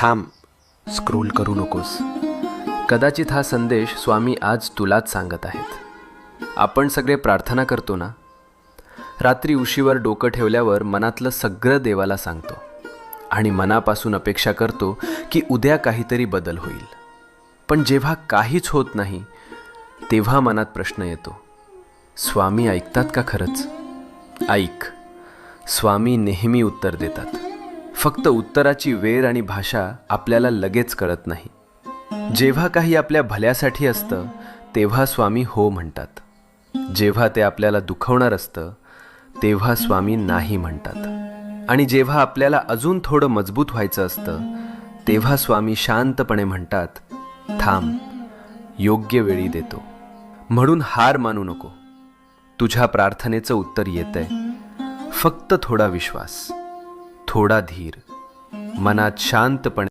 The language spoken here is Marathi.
थांब, स्क्रोल करू नकोस. कदाचित हा संदेश स्वामी आज तुलाच सांगत आहेत. आपण सगळे प्रार्थना करतो ना, रात्री उशीवर डोकं ठेवल्यावर मनातलं सगळं देवाला सांगतो आणि मनापासून अपेक्षा करतो की उद्या काहीतरी बदल होईल. पण जेव्हा काहीच होत नाही तेव्हा मनात प्रश्न येतो, स्वामी ऐकतात का खरंच? ऐक, स्वामी नेहमी उत्तर देतात. फक्त उत्तराची वेळ आणि भाषा आपल्याला लगेच कळत नाही. जेव्हा काही आपल्या भल्यासाठी असतं तेव्हा स्वामी हो म्हणतात. जेव्हा ते आपल्याला दुखवणार असतं तेव्हा स्वामी नाही म्हणतात. आणि जेव्हा आपल्याला अजून थोडं मजबूत व्हायचं असतं तेव्हा स्वामी शांतपणे म्हणतात, थांब, योग्य वेळी देतो. म्हणून हार मानू नको. तुझ्या प्रार्थनेचं उत्तर येतंय. फक्त थोडा विश्वास, थोडा धीर, मनात शांतपणे